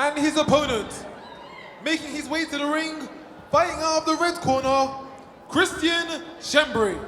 And his opponent, making his way to the ring, fighting out of the red corner, Keanen Wainwright.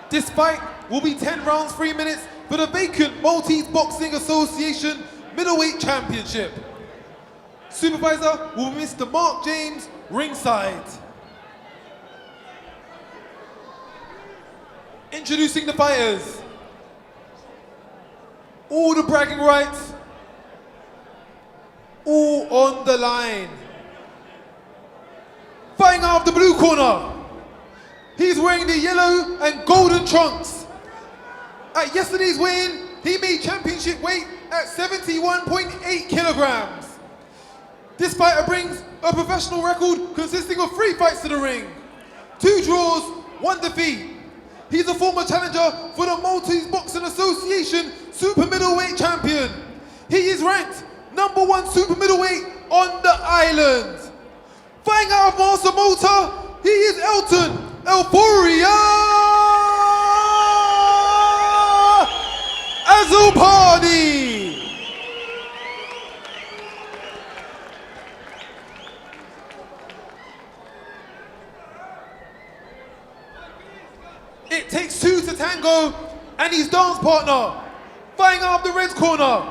This fight will be 10 rounds, 3 minutes for the vacant Maltese Boxing Association Middleweight Championship. Supervisor will be Mr. Mark James, ringside. Introducing the fighters. All the bragging rights, all on the line. Fighting out of the blue corner. He's wearing the yellow and golden trunks. At yesterday's weigh-in, he made championship weight at 71.8 kilograms. This fighter brings a professional record consisting of 3 fights to the ring, 2 draws, 1 defeat. He's a former challenger for the Maltese Boxing Association Super Middleweight Champion. He is ranked #1 Super Middleweight on the island. Fighting out of Master Malta, he is Elton Euphoria Azzopardi. It takes 2 to tango, and his dance partner, fighting out of the red corner.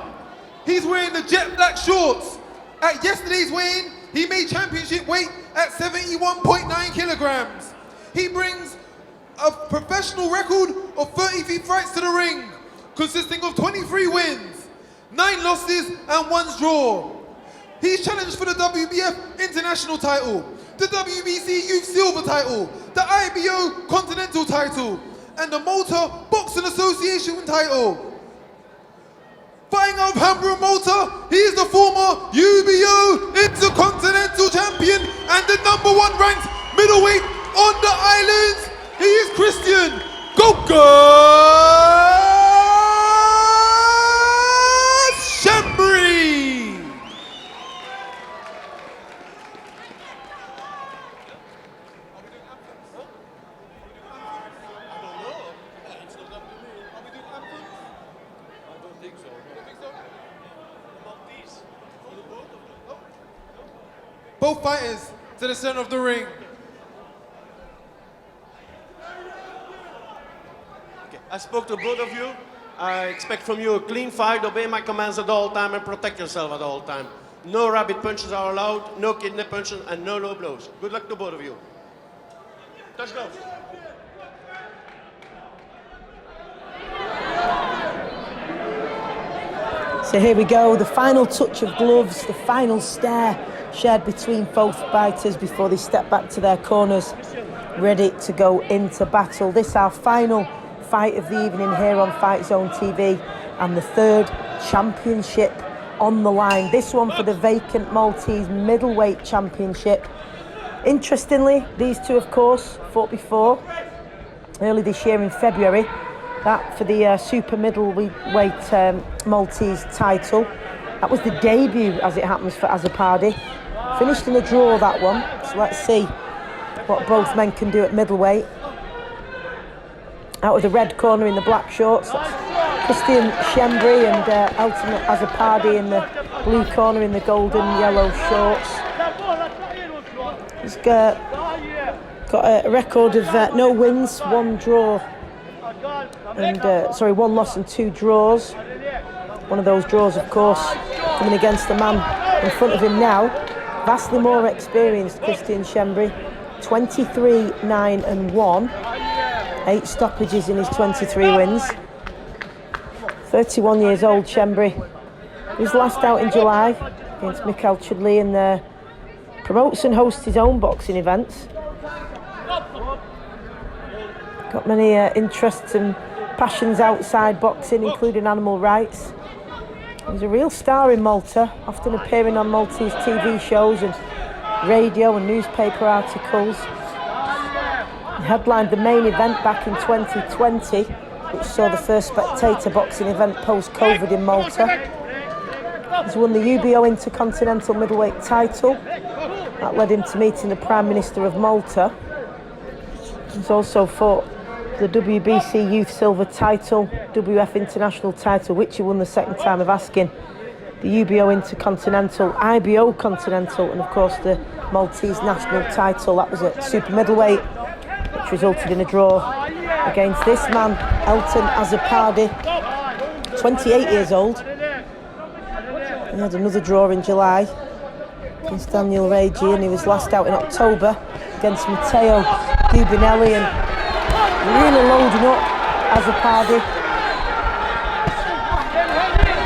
He's wearing the jet black shorts. At yesterday's weigh-in, he made championship weight at 71.9 kilograms. He brings a professional record of 33 fights to the ring, consisting of 23 wins, 9 losses and 1 draw. He's challenged for the WBF International title, the WBC Youth Silver title, the IBO Continental title, and the Malta Boxing Association title. Fighting out of Hamburg, Malta, he is the former UBO Intercontinental Champion and the #1 ranked middleweight on the islands. He is Keanen Wainwright. Both fighters to the center of the ring. I spoke to both of you. I expect from you a clean fight, obey my commands at all time and protect yourself at all time. No rabbit punches are allowed, no kidney punches and no low blows. Good luck to both of you. Touch gloves. So here we go, the final touch of gloves, the final stare shared between both fighters before they step back to their corners, ready to go into battle. This is our final fight of the evening here on FightZone TV, and the 3rd championship on the line. This one for the vacant Maltese middleweight championship. Interestingly, these two, of course, fought before early this year in February. That for the super middleweight Maltese title. That was the debut, as it happens, for Azzopardi. Finished in a draw, that one. So let's see what both men can do at middleweight. Out of the red corner in the black shorts, that's Keanen Wainwright, and Haithem Laamouz in the blue corner in the golden yellow shorts. He's got a record of no wins, 1 draw, and 1 loss and 2 draws. One of those draws, of course, coming against the man in front of him now. Vastly more experienced, Keanen Wainwright. 23-9-1. 8 stoppages in his 23 wins. 31 years old, Shembri. He was last out in July against Mikhail Chudley and promotes and hosts his own boxing events. Got many interests and passions outside boxing, including animal rights. He's a real star in Malta, often appearing on Maltese TV shows and radio and newspaper articles. He headlined the main event back in 2020, which saw the first spectator boxing event post-COVID in Malta. He's won the UBO Intercontinental Middleweight title. That led him to meeting the Prime Minister of Malta. He's also fought the WBC Youth Silver title, WF International title, which he won the second time of asking, the UBO Intercontinental, IBO Continental, and of course the Maltese National title. That was at super middleweight, which resulted in a draw against this man, Elton Azzopardi, 28 years old. He had another draw in July against Daniel Regi, and he was last out in October against Matteo Gubinelli, and really loading up Azzopardi.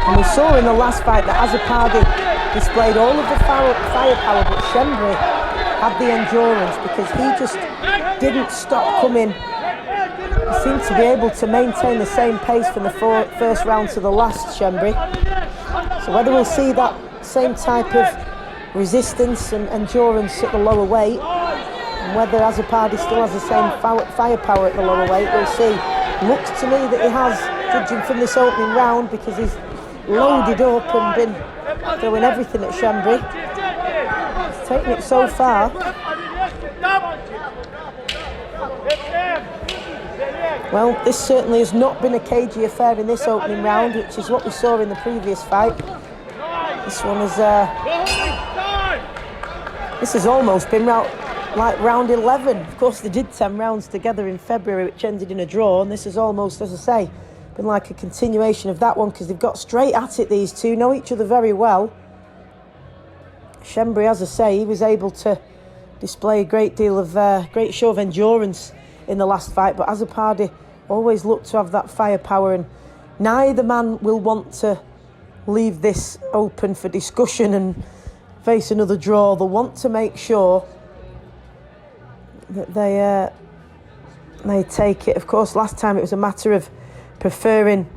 And we saw in the last fight that Azzopardi displayed all of the firepower, but Shembri had the endurance because he just didn't stop coming. He seemed to be able to maintain the same pace from the first round to the last, Shembri. So whether we'll see that same type of resistance and endurance at the lower weight, and whether Azzopardi still has the same firepower at the lower weight, we'll see. Looks to me that he has, judging from this opening round, because he's loaded up and been throwing everything at Shembri. He's taken it so far. Well, this certainly has not been a cagey affair in this opening round, which is what we saw in the previous fight. This one is this has almost been like round 11. Of course, they did 10 rounds together in February, which ended in a draw, and this has almost, as I say, been like a continuation of that one, because they've got straight at it, these two, know each other very well. Shembri, as I say, he was able to display a great deal of, great show of endurance in the last fight, but Azzopardi always looked to have that firepower, and neither man will want to leave this open for discussion and face another draw. They'll want to make sure that they take it. Of course, last time it was a matter of preferring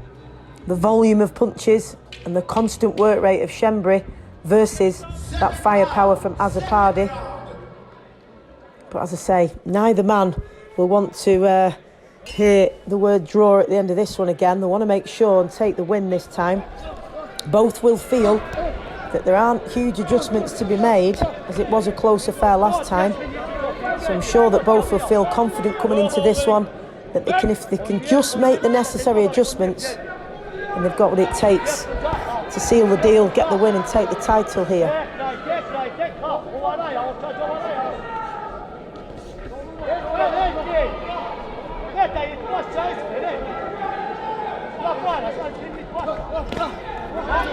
the volume of punches and the constant work rate of Shembri versus that firepower from Azzopardi. But as I say, neither man will want to hear the word draw at the end of this one again. They want to make sure and take the win this time. Both will feel that there aren't huge adjustments to be made, as it was a close affair last time. So I'm sure that both will feel confident coming into this one, that they can, if they can just make the necessary adjustments, and they've got what it takes to seal the deal, get the win and take the title here.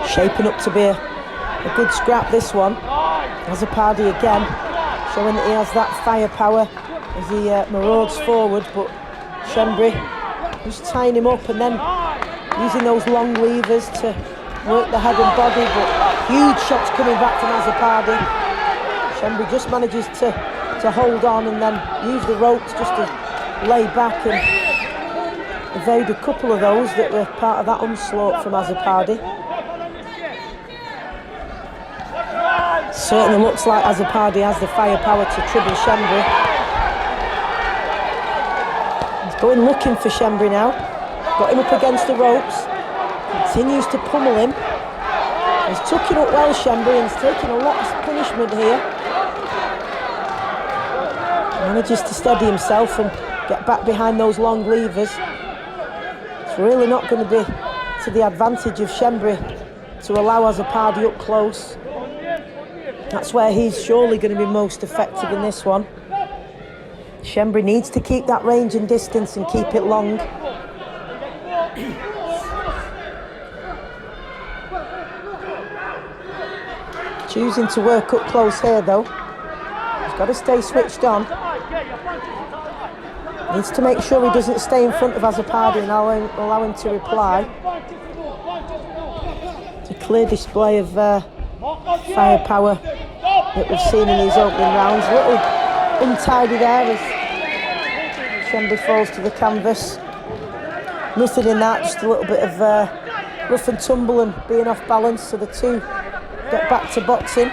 Shaping up to be a good scrap, this one. Azzopardi again, showing that he has that firepower as he marauds forward, but Shembri just tying him up and then using those long levers to work the head and body, but huge shots coming back from Azzopardi. Shembri just manages to hold on and then use the ropes just to lay back and evade a couple of those that were part of that onslaught from Azzopardi. Certainly looks like Azzopardi has the firepower to trouble Shembri. He's going looking for Shembri now. Got him up against the ropes. Continues to pummel him. He's tucking up well, Shembri, and he's taking a lot of punishment here. Manages to steady himself and get back behind those long levers. It's really not going to be to the advantage of Shembri to allow Azzopardi up close. That's where he's surely going to be most effective in this one. Shembri needs to keep that range and distance and keep it long. Choosing to work up close here though. He's got to stay switched on. Needs to make sure he doesn't stay in front of Azzopardi and allow him to reply. It's a clear display of firepower that we've seen in these opening rounds. A little untidy there as Schembri falls to the canvas. Nothing in that, just a little bit of rough and tumble and being off balance, so the two get back to boxing.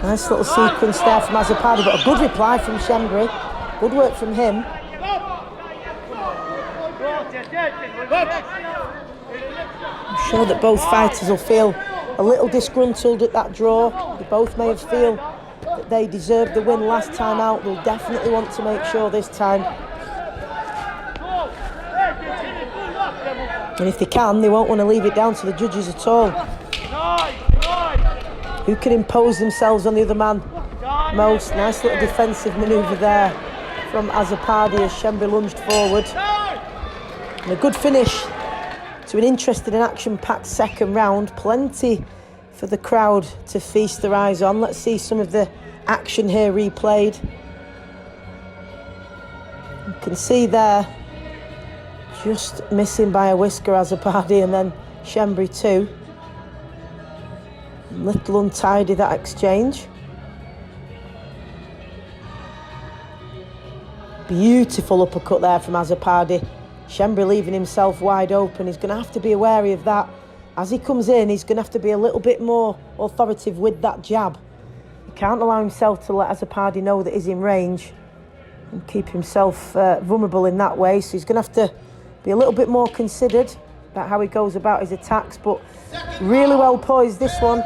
Nice little sequence there from Azzopardi, but a good reply from Schembri. Good work from him. I'm sure that both fighters will feel a little disgruntled at that draw. They both may have feel that they deserved the win last time out. They'll definitely want to make sure this time. And if they can, they won't want to leave it down to the judges at all. Who can impose themselves on the other man most? Nice little defensive manoeuvre there from Azzopardi as Schembri lunged forward. And a good finish to an interesting and action-packed second round. Plenty for the crowd to feast their eyes on. Let's see some of the action here replayed. You can see there, just missing by a whisker, Azzopardi, and then Schembri too. A little untidy, that exchange. Beautiful uppercut there from Azzopardi. Schembri leaving himself wide open. He's going to have to be wary of that. As he comes in, he's going to have to be a little bit more authoritative with that jab. He can't allow himself to let Azzopardi know that he's in range and keep himself vulnerable in that way. So he's going to have to be a little bit more considered about how he goes about his attacks. But really well poised, this one,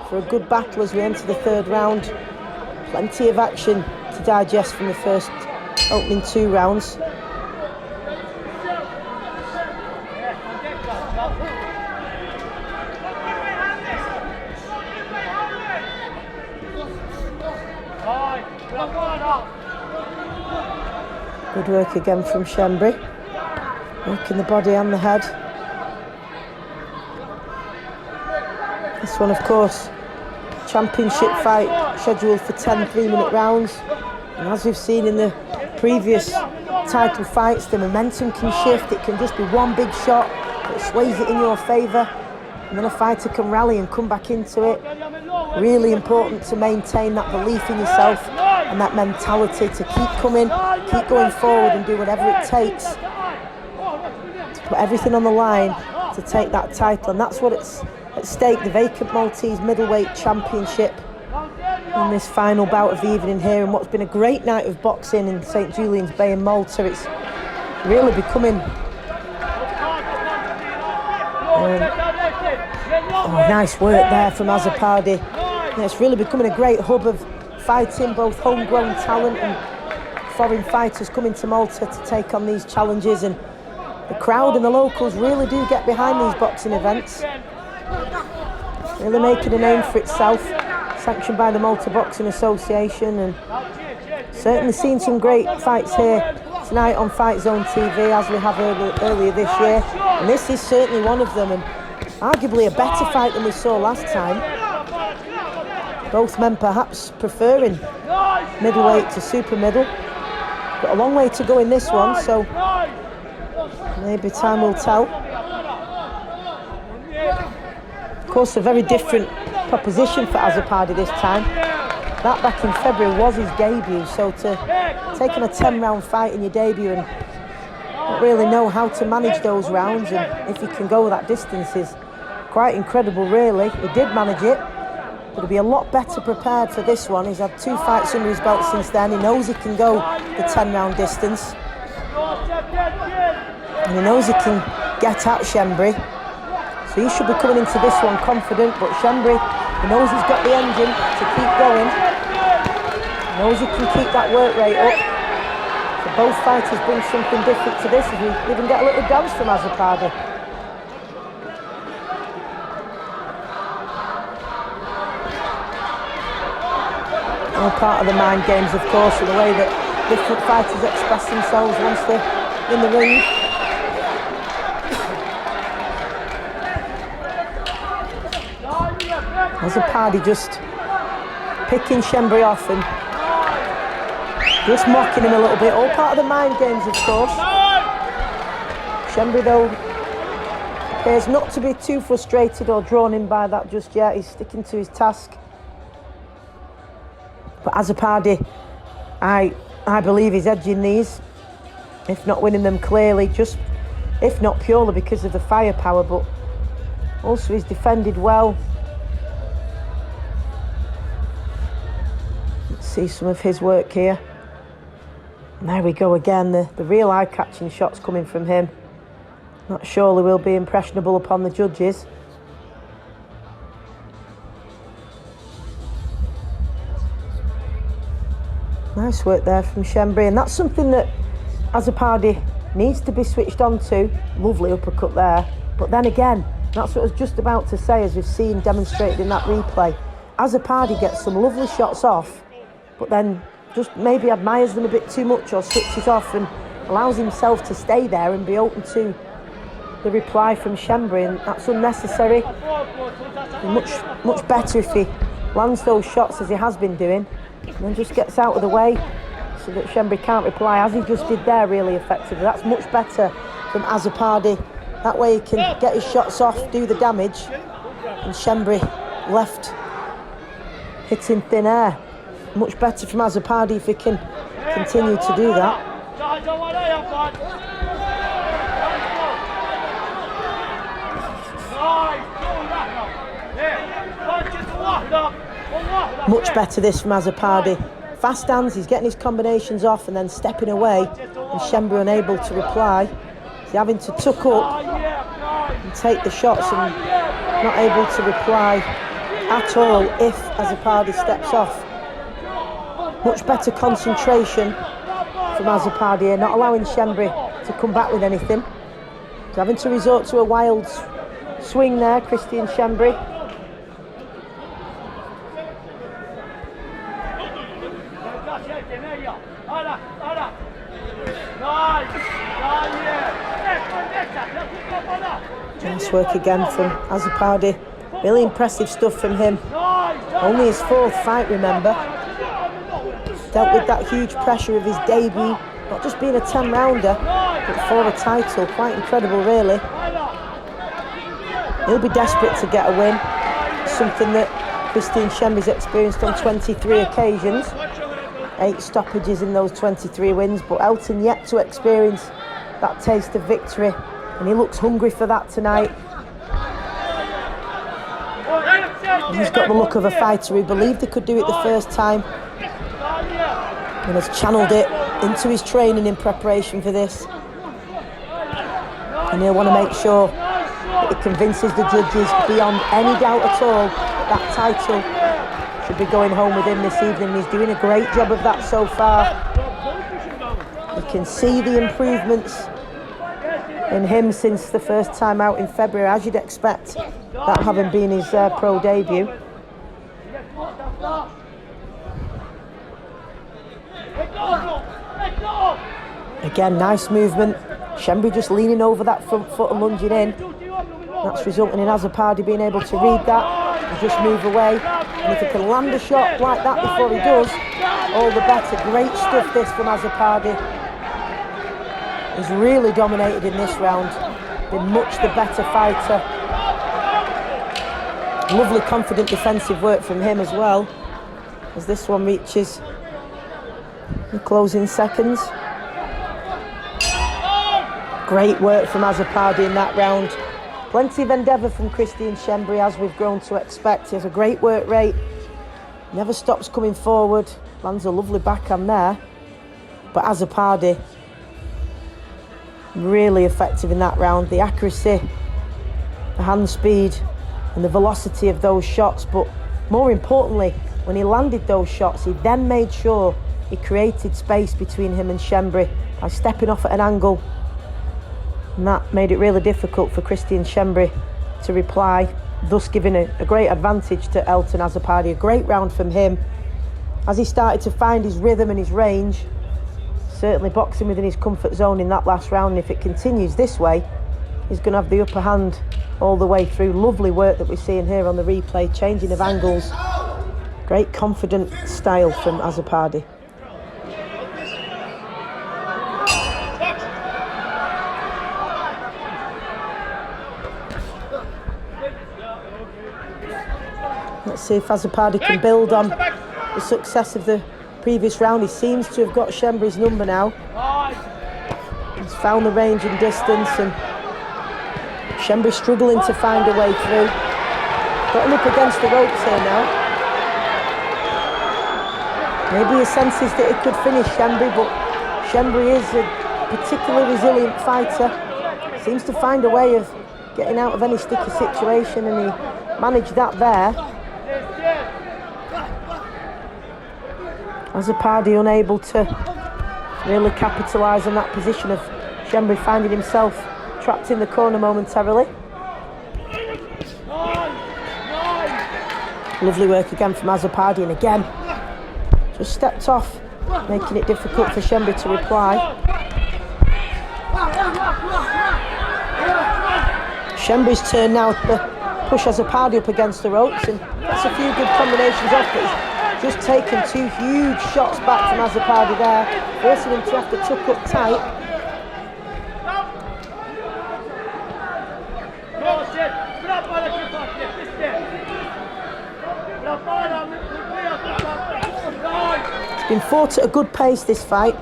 for a good battle as we enter the third round. Plenty of action to digest from the first opening 2 rounds. Good work again from Schembri, working the body and the head. This one, of course, championship fight scheduled for 10 3-minute rounds. And as we've seen in the previous title fights, the momentum can shift. It can just be one big shot that sways it in your favour, and then a fighter can rally and come back into it. Really important to maintain that belief in yourself and that mentality to keep coming, keep going forward and do whatever it takes to put everything on the line to take that title. And that's what's at stake, the vacant Maltese middleweight championship in this final bout of the evening here, and what's been a great night of boxing in St Julian's Bay in Malta. It's really becoming nice work there from Azzopardi. Yeah, it's really becoming a great hub of fighting, both homegrown talent and foreign fighters coming to Malta to take on these challenges, and the crowd and the locals really do get behind these boxing events. Really making a name for itself, sanctioned by the Malta Boxing Association, and certainly seen some great fights here tonight on FightZone TV, as we have earlier this year, and this is certainly one of them, and arguably a better fight than we saw last time. Both men perhaps preferring middleweight to super middle. Got a long way to go in this one, so maybe time will tell. Of course, a very different proposition for Azzopardi this time. That back in February was his debut, so to take on a 10-round fight in your debut and not really know how to manage those rounds, and if he can go that distance, is quite incredible, really. He did manage it, but he'll be a lot better prepared for this one. He's had 2 fights under his belt since then. He knows he can go the 10-round distance, and he knows he can get at Schembri. So he should be coming into this one confident, but Schembri, he knows he's got the engine to keep going. He knows he can keep that work rate up. So both fighters bring something different to this, as we even get a little dance from Azzopardi. All part of the mind games, of course, and the way that different fighters express themselves once they're in the ring. Azzopardi just picking Shembri off and just mocking him a little bit. All part of the mind games, of course. Shembri, though, appears not to be too frustrated or drawn in by that just yet. He's sticking to his task. But Azzopardi, I believe he's edging these, if not winning them clearly, just if not purely because of the firepower, but also he's defended well. Let's see some of his work here. And there we go again, the real eye-catching shots coming from him. Not surely will be impressionable upon the judges. Nice work there from Shembri, and that's something that Azzopardi needs to be switched on to. Lovely uppercut there. But then again, that's what I was just about to say, as we've seen demonstrated in that replay. Azzopardi gets some lovely shots off, but then just maybe admires them a bit too much or switches off and allows himself to stay there and be open to the reply from Shembri, and that's unnecessary. Much better if he lands those shots as he has been doing and then just gets out of the way so that Shembri can't reply, as he just did there really effectively. That's much better from Azzopardi. That way he can get his shots off, do the damage, and Shembri left hitting thin air. Much better from Azzopardi if he can continue to do that. Much better this from Azzopardi. Fast hands, he's getting his combinations off and then stepping away, and Shembri unable to reply. He's having to tuck up and take the shots and not able to reply at all if Azzopardi steps off. Much better concentration from Azzopardi here, not allowing Shembri to come back with anything. He's having to resort to a wild swing there, Christian Shembri. Nice work again from Azzopardi. Really impressive stuff from him. Only his fourth fight, remember. Dealt with that huge pressure of his debut, not just being a 10-rounder, but for a title. Quite incredible, really. He'll be desperate to get a win. Something that Christian Shembri's experienced on 23 occasions. 8 stoppages in those 23 wins, but Elton yet to experience that taste of victory, and he looks hungry for that tonight. He's got the look of a fighter who believed he could do it the first time and has channeled it into his training in preparation for this. And he'll want to make sure that he convinces the judges beyond any doubt at all that that title should be going home with him this evening. He's doing a great job of that so far. You can see the improvements in him since the first time out in February, as you'd expect, that having been his pro debut. Again, nice movement. Shembri just leaning over that front foot and lunging in. That's resulting in Azzopardi being able to read that and just move away. And if he can land a shot like that before he does, all the better. Great stuff this from Azzopardi. He's really dominated in this round. Been much the better fighter. Lovely confident defensive work from him as well, as this one reaches the closing seconds. Great work from Azzopardi in that round. Plenty of endeavour from Christian Shembri, as we've grown to expect. He has a great work rate, never stops coming forward, lands a lovely backhand there. But Azzopardi, really effective in that round. The accuracy, the hand speed and the velocity of those shots, but more importantly, when he landed those shots, he then made sure he created space between him and Shembri by stepping off at an angle, and that made it really difficult for Christian Shembri to reply, thus giving a great advantage to Elton Azzopardi. A great round from him as he started to find his rhythm and his range. Certainly boxing within his comfort zone in that last round, and if it continues this way, he's going to have the upper hand all the way through. Lovely work that we're seeing here on the replay, changing of angles, Great confident style from Azzopardi. Let's see if Azzopardi can build on the success of the previous round. He seems to have got Schembry's number now. He's found the range and distance, and Schembry struggling to find a way through. Got him up against the ropes here now. Maybe he senses that he could finish Schembry, but Schembry is a particularly resilient fighter. Seems to find a way of getting out of any sticky situation, and he managed that there. Azzopardi unable to really capitalise on that position of Schembry finding himself trapped in the corner momentarily. Lovely work again from Azzopardi, and again just stepped off, making it difficult for Schembry to reply. Schembry's turn now to push Azzopardi up against the ropes, and that's a few good combinations off, but he's just taken two huge shots back from Azzopardi there, forcing him to have to tuck up tight. It's been fought at a good pace, this fight.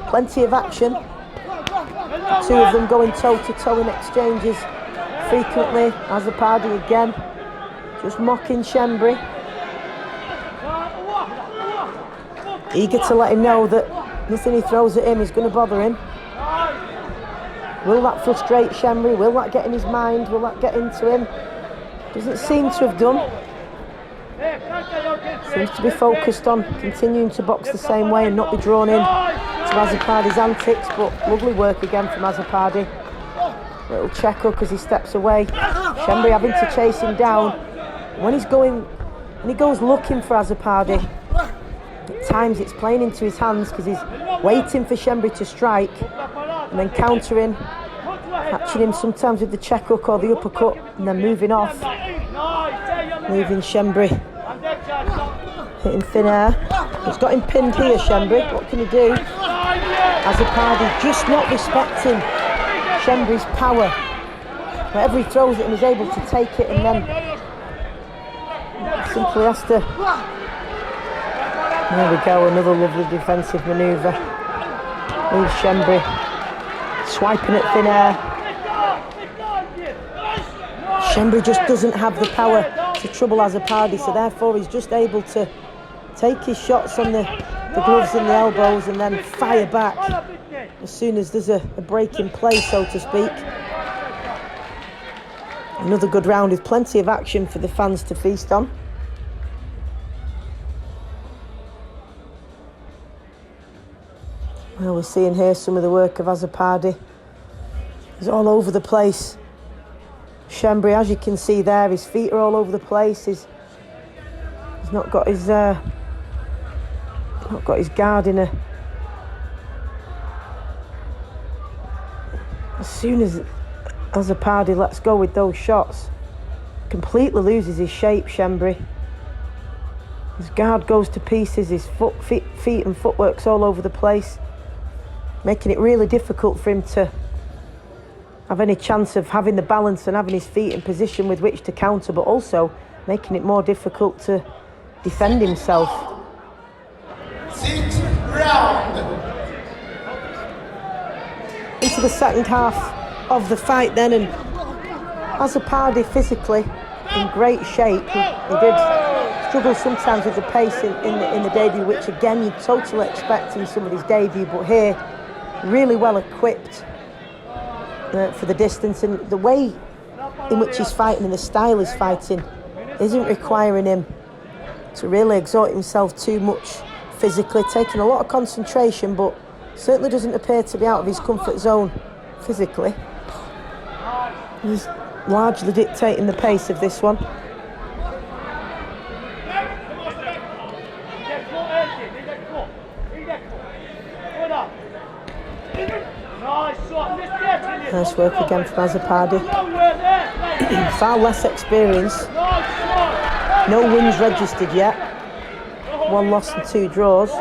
Plenty of action. Two of them going toe-to-toe in exchanges frequently. Azzopardi again, just mocking Schembry. Eager to let him know that nothing he throws at him is going to bother him. Will that frustrate Schembry? Will that get in his mind? Will that get into him? Doesn't seem to have done. Seems to be focused on continuing to box the same way and not be drawn in to Azzopardi's antics, but lovely work again from Azzopardi. Little check hook as he steps away. Schembry having to chase him down. When he goes looking for Azzopardi, at times it's playing into his hands because he's waiting for Schembry to strike and then countering, catching him sometimes with the check hook or the uppercut and then moving off, leaving Schembry hitting thin air. He's got him pinned here, Schembry. What can he do? Azzopardi just not respecting Schembry's power. Wherever he throws it, and he's able to take it, and then simply has to. There we go, another lovely defensive manoeuvre. Leaves Schembry swiping at thin air. Schembry just doesn't have the power to trouble Azzopardi, so therefore he's just able to take his shots on the gloves and the elbows and then fire back as soon as there's a break in play, so to speak. Another good round with plenty of action for the fans to feast on. Well, we're seeing here some of the work of Azzopardi. He's all over the place. Schembry, as you can see there, his feet are all over the place. He's not got his guard in a. As soon as Azzopardi lets go with those shots, completely loses his shape, Schembry. His guard goes to pieces, his feet and footwork's all over the place, making it really difficult for him to have any chance of having the balance and having his feet in position with which to counter, but also making it more difficult to defend himself. Sixth round. Into the second half of the fight then, and Azzopardi physically in great shape. He did struggle sometimes with the pace in the debut, which again you'd totally expect in somebody's debut, but here really well equipped for the distance, and the way in which he's fighting and the style he's fighting isn't requiring him to really exert himself too much physically, taking a lot of concentration, but certainly doesn't appear to be out of his comfort zone physically. He's largely dictating the pace of this one. Nice work again from Azzopardi. Far less experience. No wins registered yet. 1 loss and 2 draws.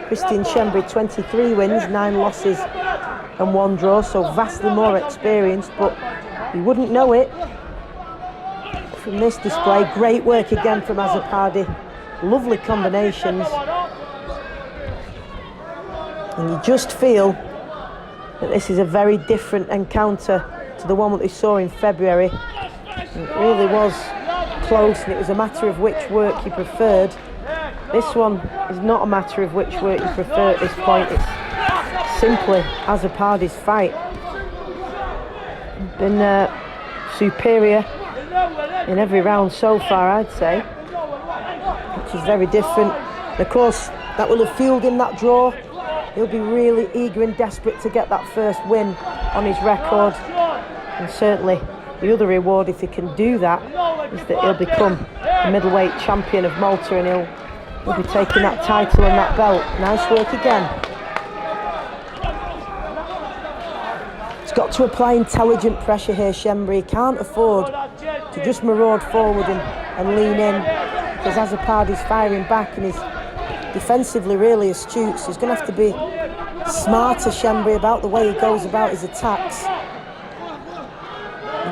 Christian Schembri, 23 wins, 9 losses and 1 draw, so vastly more experienced, but you wouldn't know it from this display. Great work again from Azzopardi. Lovely combinations. And you just feel that this is a very different encounter to the one that we saw in February. It really was close, and it was a matter of which work you preferred. This one is not a matter of which work you prefer at this point. It's simply Azzopardi's fight. Been superior in every round so far, I'd say, which is very different. And of course, that will have fueled him that draw. He'll be really eager and desperate to get that first win on his record. And certainly the other reward, if he can do that, is that he'll become the middleweight champion of Malta, and he'll be taking that title and that belt. Nice work again. He's got to apply intelligent pressure here, Schembri. He can't afford to just maraud forward and lean in, because Azzopardi's firing back and he's defensively really astute, so he's going to have to be smarter, Schembri, about the way he goes about his attacks.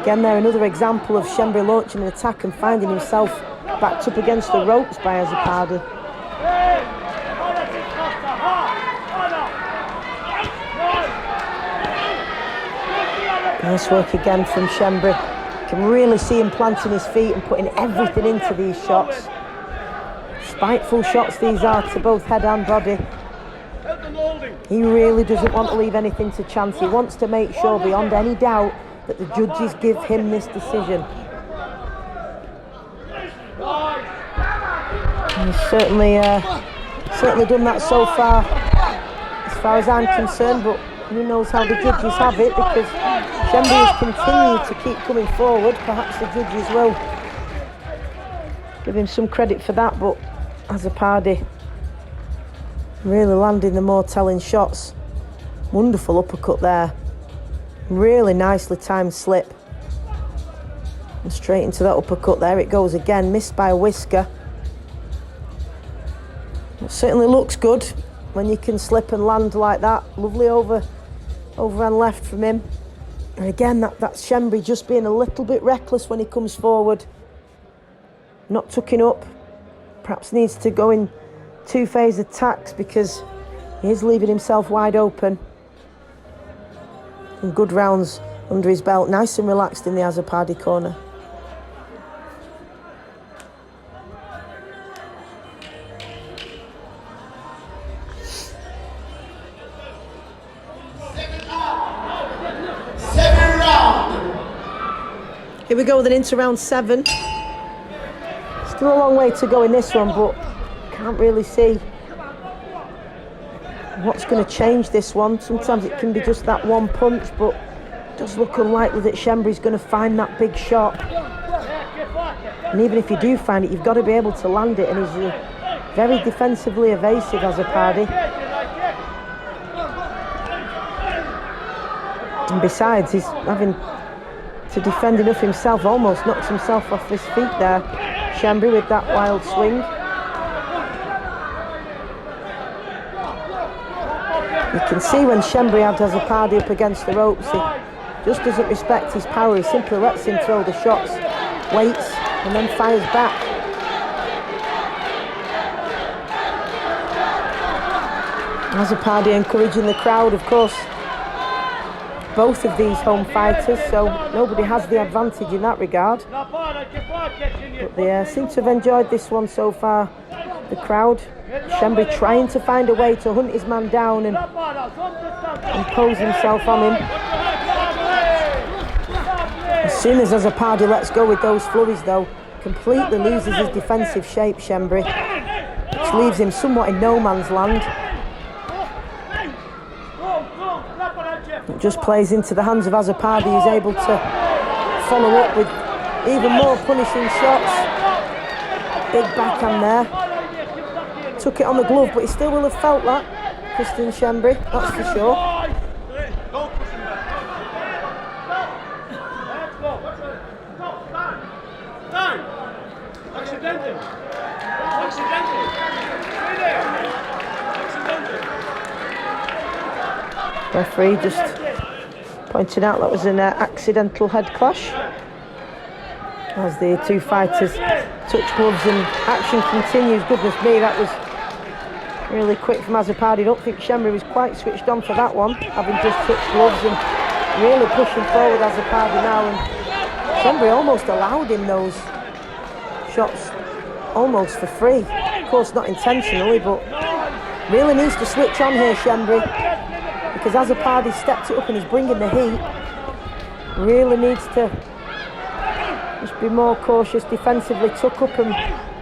Again there, another example of Schembri launching an attack and finding himself backed up against the ropes by Azzopardi. Nice work again from Schembri. You can really see him planting his feet and putting everything into these shots. Spiteful shots these are to both head and body. He really doesn't want to leave anything to chance. He wants to make sure beyond any doubt that the judges give him this decision. And he's certainly done that so far as I'm concerned, but who knows how the judges have it, because Schembri has continued to keep coming forward. Perhaps the judges will give him some credit for that, but Azzopardi really landing the more telling shots. Wonderful uppercut there. Really nicely timed slip. And straight into that uppercut. There it goes again, missed by a whisker. It certainly looks good when you can slip and land like that. Lovely over and left from him. And again, that's Schembri just being a little bit reckless when he comes forward. Not tucking up. Perhaps needs to go in two-phase attacks, because he is leaving himself wide open. And good rounds under his belt. Nice and relaxed in the Azzopardi corner. Here we go then into round 7. Still a long way to go in this one, but can't really see what's going to change this one. Sometimes it can be just that one punch, but it does look unlikely that Schembri's going to find that big shot. And even if you do find it, you've got to be able to land it, and he's very defensively evasive, Azzopardi. And besides, he's having to defend enough himself, almost knocks himself off his feet there. Schembri with that wild swing. You can see when Schembri had Azzopardi up against the ropes, he just doesn't respect his power. He simply lets him throw the shots, waits, and then fires back. Azzopardi encouraging the crowd, of course. Both of these home fighters, so nobody has the advantage in that regard. But they seem to have enjoyed this one so far, the crowd. Schembri trying to find a way to hunt his man down and impose himself on him. As soon as Azzopardi lets go with those flurries, though, completely loses his defensive shape, Schembri, which leaves him somewhat in no man's land. It just plays into the hands of Azzopardi, who's able to follow up with even more punishing shots. Big backhand there. Took it on the glove, but he still will have felt that, Christian Schembri, that's for sure. Referee just pointing out that was an accidental head clash. As the two fighters touch gloves and action continues. Goodness me, that was really quick from Azzopardi. I don't think Shembri was quite switched on for that one, having just touched gloves and really pushing forward Azzopardi now. And Shembri almost allowed him those shots almost for free. Of course, not intentionally, but really needs to switch on here, Shembri, because Azzopardi stepped it up and he's bringing the heat. Really needs to just be more cautious defensively, tuck up and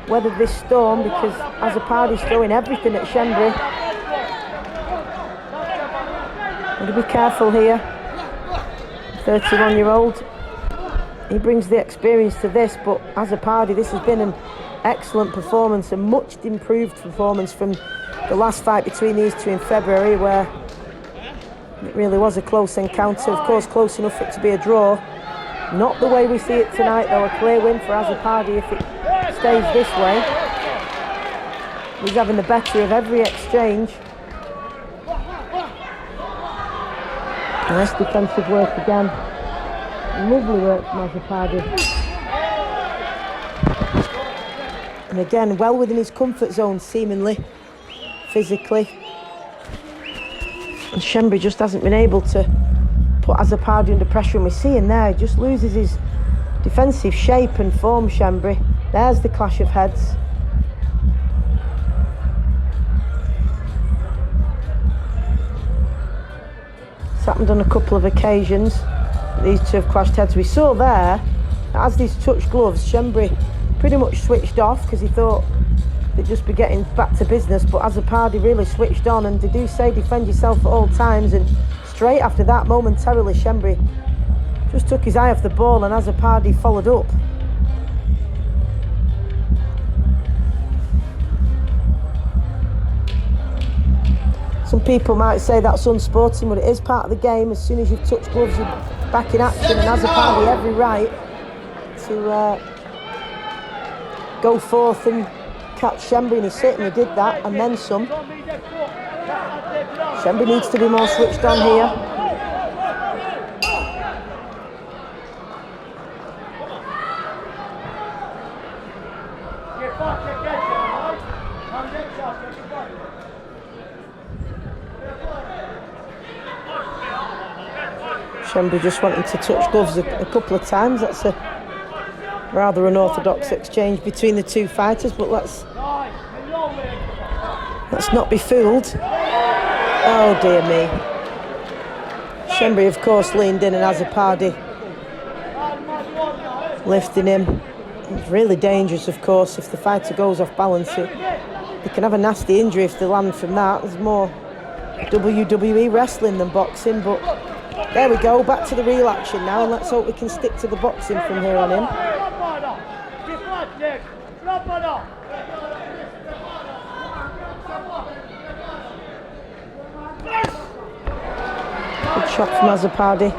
weather this storm, because Azzopardi's throwing everything at Shembri. Got to be careful here. 31-year-old. He brings the experience to this, but Azzopardi, this has been an excellent performance, a much improved performance from the last fight between these two in February, where it really was a close encounter. Of course, close enough for it to be a draw. Not the way we see it tonight, though. A clear win for Azzopardi if it stays this way. He's having the better of every exchange. Nice defensive work again. Lovely work from Azzopardi. And again, well within his comfort zone, seemingly, physically. And Shembri just hasn't been able to put Azzopardi under pressure, and we're seeing there, he just loses his defensive shape and form, Shembri. There's the clash of heads. It's happened on a couple of occasions. These two have clashed heads. We saw there, as these touched gloves, Shembri pretty much switched off because he thought they'd just be getting back to business, but Azzopardi really switched on, and they do say defend yourself at all times, and straight after that, momentarily, Shembri just took his eye off the ball and Azzopardi followed up. Some people might say that's unsporting, but it is part of the game. As soon as you've touched gloves, you're back in action, and Azzopardi every right to go forth and catch Shembri, and he certainly did that, and then some. Shembri needs to be more switched on here. Shembri just wanting to touch gloves a couple of times. That's a rather unorthodox exchange between the two fighters, but let's not be fooled. Oh dear me. Shembri of course leaned in, and Azzopardi lifting him. It's really dangerous, of course, if the fighter goes off balance. They can have a nasty injury if they land from that. There's more WWE wrestling than boxing, but there we go, back to the real action now, and let's hope we can stick to the boxing from here on in. Good shot from Azzopardi.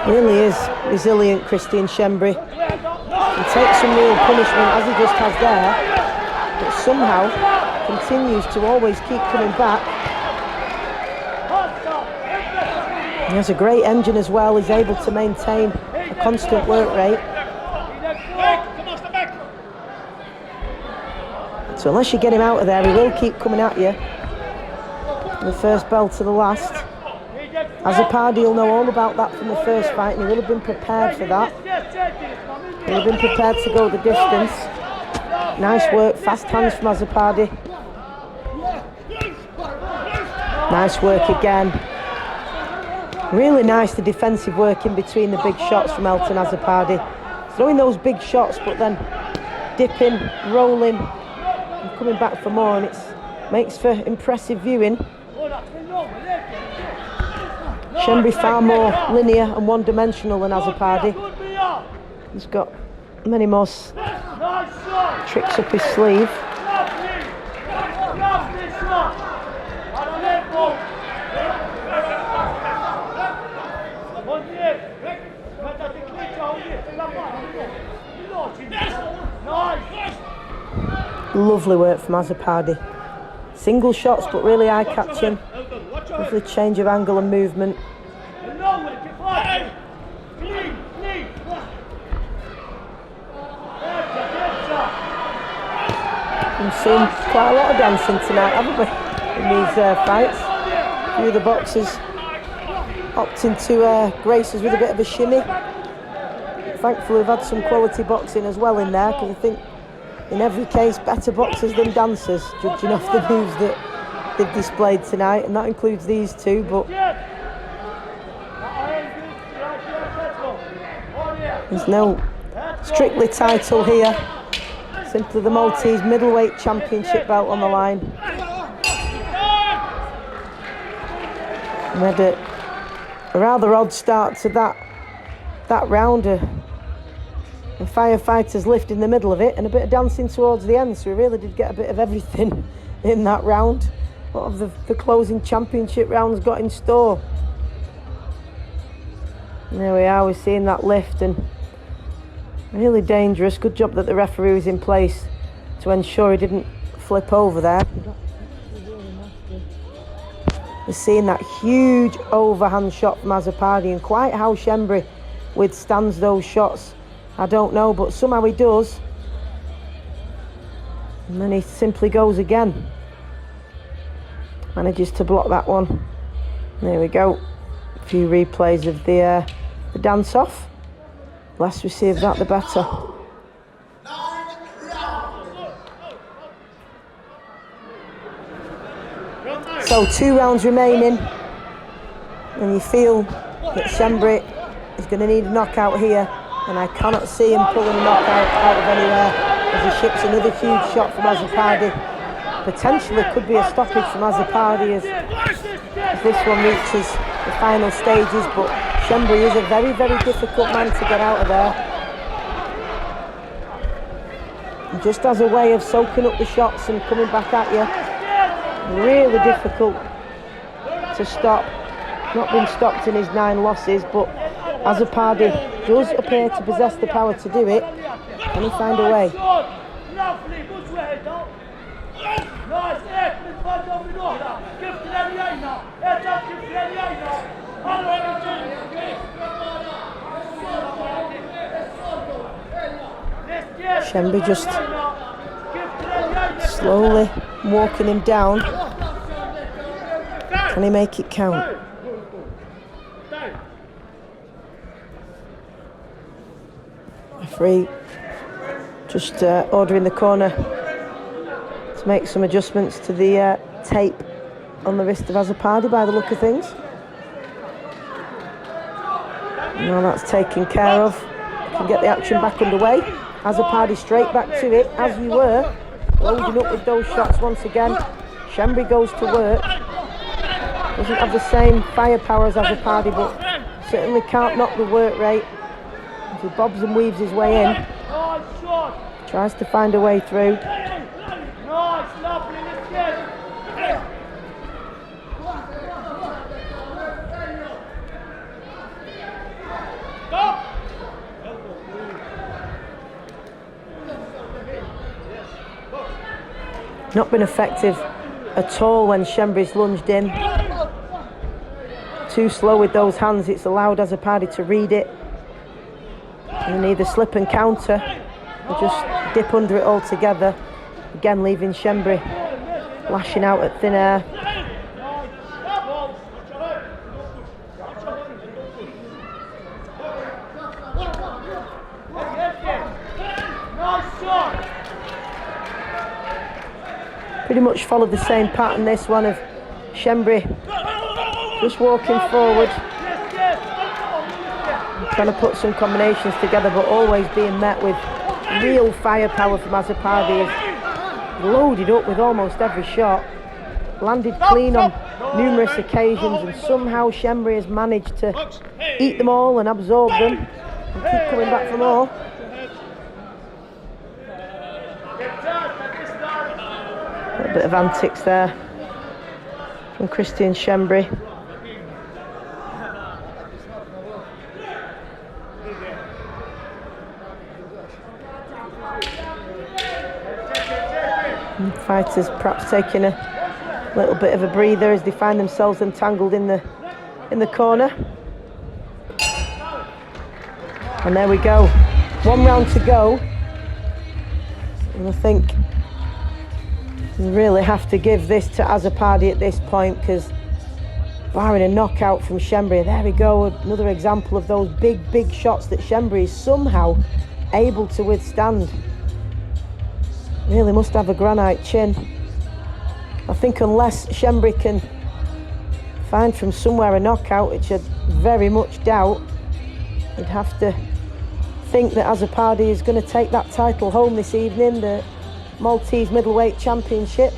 Really is resilient, Christian Shembri. He takes some real punishment, as he just has there, but somehow continues to always keep coming back. He has a great engine as well. He's able to maintain a constant work rate. So unless you get him out of there, he will keep coming at you. From the first bell to the last. Azzopardi will know all about that from the first fight, and he will have been prepared for that. He will have been prepared to go the distance. Nice work, fast hands from Azzopardi. Nice work again. Really nice, the defensive work in between the big shots from Elton Azzopardi. Throwing those big shots, but then dipping, rolling, and coming back for more, and it makes for impressive viewing. Shembri far more linear and one-dimensional than Azzopardi. He's got many more tricks up his sleeve. Lovely work from Azzopardi. Single shots, but really eye-catching. Lovely change of angle and movement. We've seen quite a lot of dancing tonight, haven't we, in these fights? A few of the boxers opting to grace us with a bit of a shimmy. Thankfully, we've had some quality boxing as well in there, because I think in every case, better boxers than dancers, judging off the moves that they've displayed tonight, and that includes these two, but there's no strictly title here. Simply the Maltese middleweight championship belt on the line. We had a rather odd start to that round. And firefighters lift in the middle of it and a bit of dancing towards the end, so we really did get a bit of everything in that round. What have the closing championship rounds got in store? And there we are, we're seeing that lift, and really dangerous. Good job that the referee was in place to ensure he didn't flip over there. We're seeing that huge overhand shot from Azzopardi, and quite how Schembri withstands those shots, I don't know, but somehow he does. And then he simply goes again. Manages to block that one. There we go. A few replays of the dance-off. Less we see of that, the better. So 2 rounds remaining, and you feel that Schembri is going to need a knockout here, and I cannot see him pulling a knockout out of anywhere as he ships another huge shot from Azzopardi. Potentially could be a stoppage from Azzopardi as this one reaches the final stages, but Schembri is a very, very difficult man to get out of there. And just as a way of soaking up the shots and coming back at you, really difficult to stop. Not been stopped in his 9 losses, but Azzopardi does appear to possess the power to do it. Can he find a way? Schembri just slowly walking him down. Can he make it count? Referee just ordering the corner to make some adjustments to the tape on the wrist of Azzopardi by the look of things. Now that's taken care of. Can get the action back underway. Azzopardi straight back to it, as you were. Loading up with those shots once again. Schembri goes to work. Doesn't have the same firepower as Azzopardi, but certainly can't knock the work rate. As he bobs and weaves his way in. Tries to find a way through. Not been effective at all when Schembri's lunged in. Too slow with those hands. It's allowed Azzopardi to read it and either slip and counter or just dip under it altogether. Again, leaving Schembri lashing out at thin air. Pretty much followed the same pattern, this one, of Schembri just walking forward, trying to put some combinations together, but always being met with real firepower from Azzopardi. Loaded up with almost every shot, landed clean on numerous occasions, and somehow Schembri has managed to eat them all and absorb them and keep coming back for more. A bit of antics there from Christian Schembri. Fighters perhaps taking a little bit of a breather as they find themselves entangled in the corner. And there we go. 1 round to go. And I think we really have to give this to Azzopardi at this point, because barring a knockout from Schembri, there we go, another example of those big shots that Schembri is somehow able to withstand. Really must have a granite chin. I think unless Schembri can find from somewhere a knockout, which I very much doubt, you'd have to think that Azzopardi is going to take that title home this evening, the Maltese Middleweight Championship.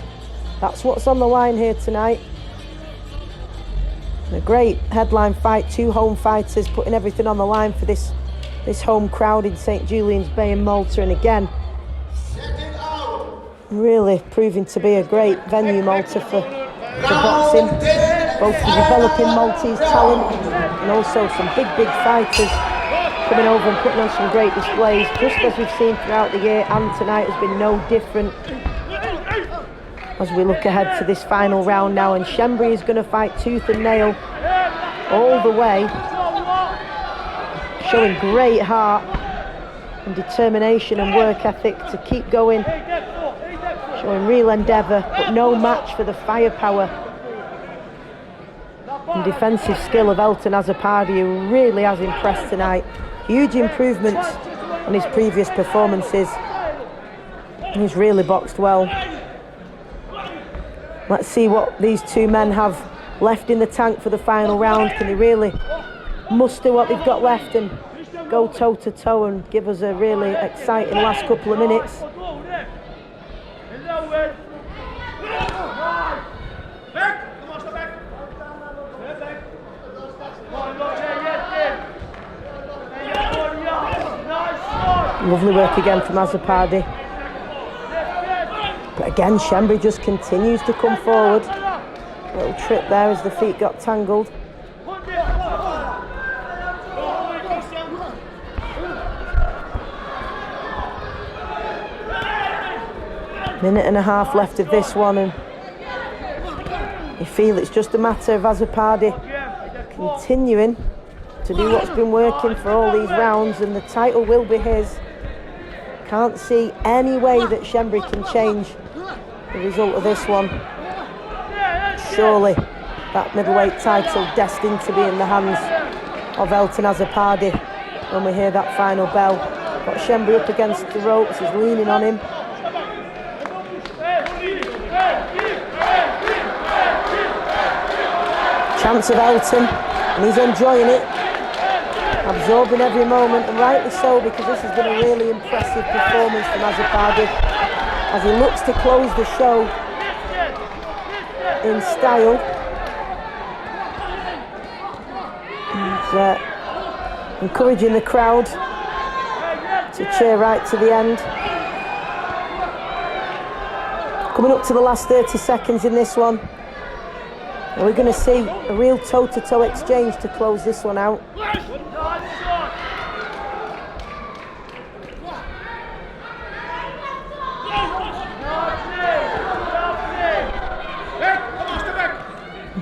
That's what's on the line here tonight. A great headline fight, 2 home fighters putting everything on the line for this home crowd in St Julian's Bay in Malta, and again, really proving to be a great venue, Malta, for boxing, both for developing Maltese talent and also some big fighters coming over and putting on some great displays, just as we've seen throughout the year, and tonight has been no different. As we look ahead to this final round now, and Schembri is going to fight tooth and nail all the way, showing great heart and determination and work ethic to keep going, showing real endeavour, but no match for the firepower and defensive skill of Elton Azzopardi, who really has impressed tonight. Huge improvements on his previous performances, and he's really boxed well. Let's see what these two men have left in the tank for the final round. Can they really muster what they've got left and go toe to toe and give us a really exciting last couple of minutes? Lovely work again from Azzopardi. But again, Schembri just continues to come forward. A little trip there as the feet got tangled. Minute and a half left of this one, and you feel it's just a matter of Azzopardi continuing to do what's been working for all these rounds, and the title will be his. Can't see any way that Schembri can change the result of this one. Surely that middleweight title destined to be in the hands of Elton Azzopardi when we hear that final bell. Got Schembri up against the ropes, he's leaning on him. Chance of Elton, and he's enjoying it, absorbing every moment, and rightly so, because this has been a really impressive performance from Azzopardi as he looks to close the show in style. And encouraging the crowd to cheer right to the end. Coming up to the last 30 seconds in this one. And we're going to see a real toe-to-toe exchange to close this one out.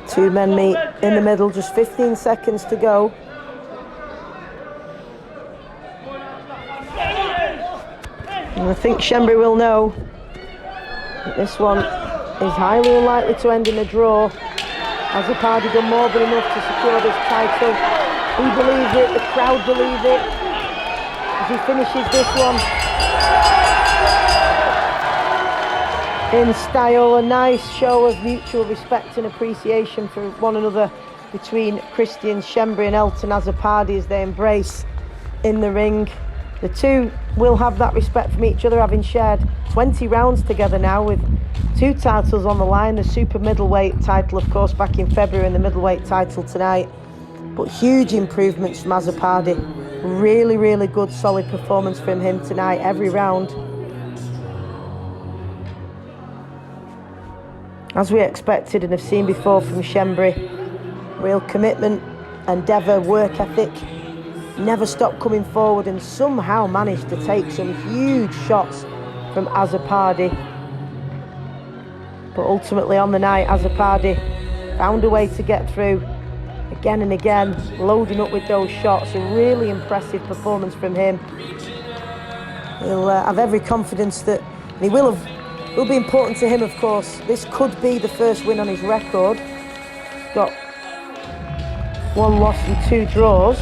Two men meet in the middle, just 15 seconds to go. And I think Schembri will know that this one is highly unlikely to end in a draw. Azzopardi done more than enough to secure this title. He believes it, the crowd believe it, as he finishes this one in style. A nice show of mutual respect and appreciation for one another between Christian Schembri and Elton Azzopardi as they embrace in the ring. The two will have that respect from each other, having shared 20 rounds together now, with 2 titles on the line. The super middleweight title, of course, back in February, and the middleweight title tonight. But huge improvements from Azzopardi. Really, really good, solid performance from him tonight, every round. As we expected and have seen before from Schembri, real commitment, endeavour, work ethic. Never stopped coming forward, and somehow managed to take some huge shots from Azzopardi. But ultimately on the night, Azzopardi found a way to get through again and again, loading up with those shots. A really impressive performance from him. He'll have every confidence that, and it will be important to him, of course. This could be the first win on his record. Got 1 loss and 2 draws.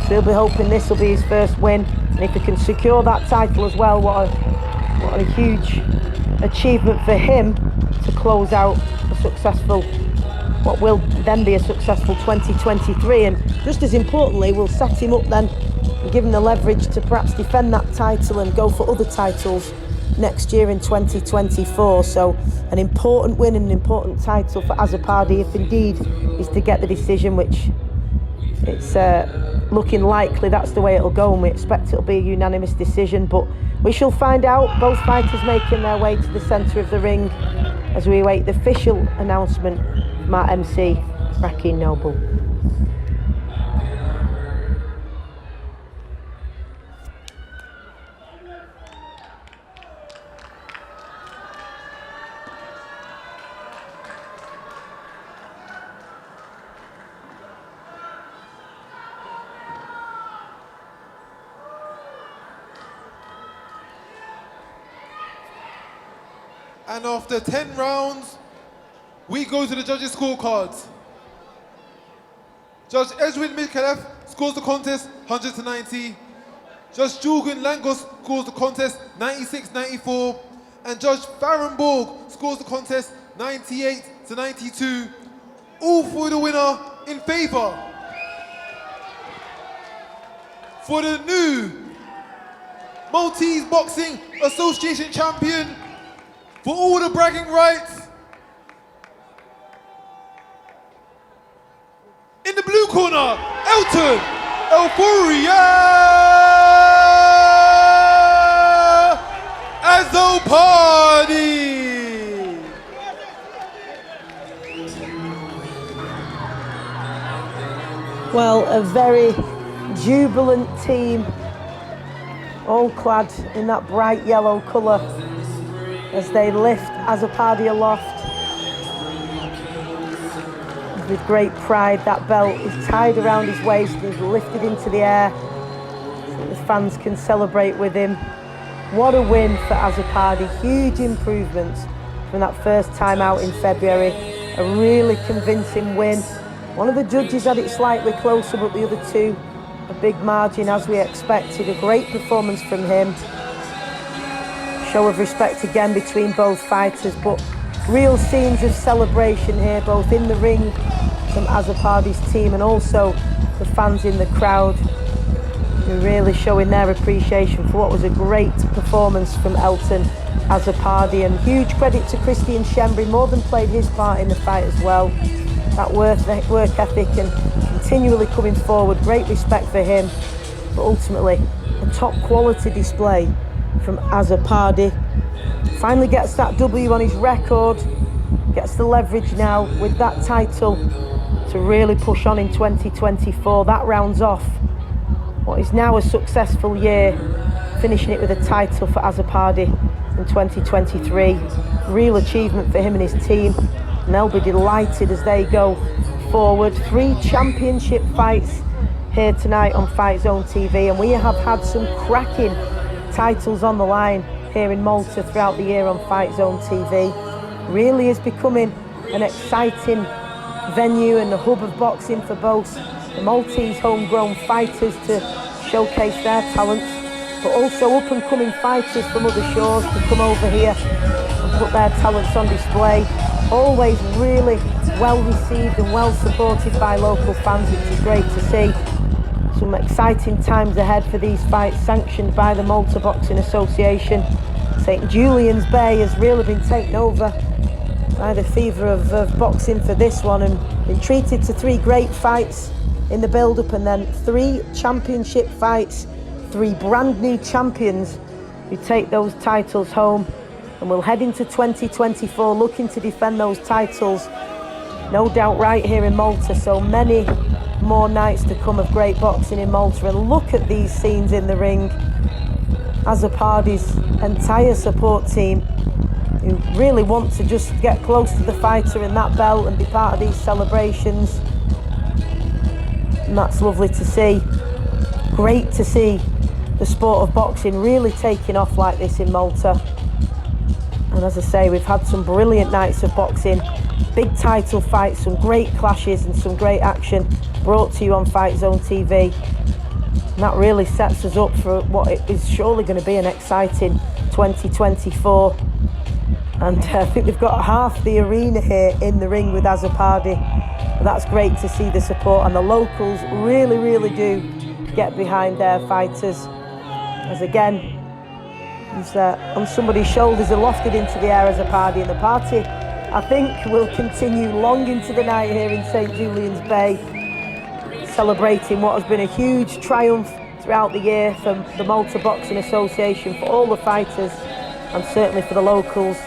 So he'll be hoping this will be his first win. And if he can secure that title as well, what a huge achievement for him to close out a successful, what will then be a successful 2023. And just as importantly, will set him up then and give him the leverage to perhaps defend that title and go for other titles next year in 2024. So an important win and an important title for Azzopardi, if indeed is to get the decision, which it's looking likely that's the way it'll go, and we expect it'll be a unanimous decision, but we shall find out. Both fighters making their way to the centre of the ring as we await the official announcement from our MC, Rakhine Noble. And after 10 rounds, we go to the judges' scorecards. Judge Edwin Mikalev scores the contest 100-90. Judge Julgen Langos scores the contest 96-94. And Judge Farron Borg scores the contest 98-92. All for the winner in favour. For the new Maltese Boxing Association champion, for all the bragging rights, in the blue corner, Elton Euphoria Azzopardi. Well, a very jubilant team, all clad in that bright yellow colour, as they lift Azzopardi aloft. With great pride, that belt is tied around his waist and is lifted into the air so the fans can celebrate with him. What a win for Azzopardi, huge improvements from that first time out in February. A really convincing win. One of the judges had it slightly closer, but the other two, a big margin as we expected. A great performance from him. Show of respect again between both fighters, but real scenes of celebration here, both in the ring from Azzopardi's team and also the fans in the crowd, who are really showing their appreciation for what was a great performance from Elton Azzopardi. And huge credit to Christian Schembri, more than played his part in the fight as well. That work ethic and continually coming forward, great respect for him, but ultimately a top quality display from Azzopardi. Finally gets that W on his record, gets the leverage now with that title to really push on in 2024. That rounds off what is now a successful year, finishing it with a title for Azzopardi in 2023. Real achievement for him and his team, and they'll be delighted as they go forward. 3 championship fights here tonight on FightZone TV, and we have had some cracking titles on the line here in Malta throughout the year on FightZone TV. Really is becoming an exciting venue and a hub of boxing for both the Maltese homegrown fighters to showcase their talents, but also up and coming fighters from other shores to come over here and put their talents on display. Always really well received and well supported by local fans, which is great to see. Some exciting times ahead for these fights, sanctioned by the Malta Boxing Association. St Julian's Bay has really been taken over by the fever of boxing for this one, and been treated to 3 great fights in the build-up, and then 3 championship fights, 3 brand new champions who take those titles home. And we'll head into 2024 looking to defend those titles, no doubt right here in Malta. So many more nights to come of great boxing in Malta. And look at these scenes in the ring. Azzopardi's entire support team who really want to just get close to the fighter and that belt and be part of these celebrations. And that's lovely to see. Great to see the sport of boxing really taking off like this in Malta. And as I say, we've had some brilliant nights of boxing, big title fights, some great clashes and some great action brought to you on FightZone TV. And that really sets us up for what it is surely going to be an exciting 2024. And I think they've got half the arena here in the ring with Azzopardi. But that's great to see the support, and the locals really do get behind their fighters. As again, he's on somebody's shoulders and lofted into the air as a party, and the party, I think, will continue long into the night here in St Julian's Bay, celebrating what has been a huge triumph throughout the year from the Malta Boxing Association, for all the fighters and certainly for the locals.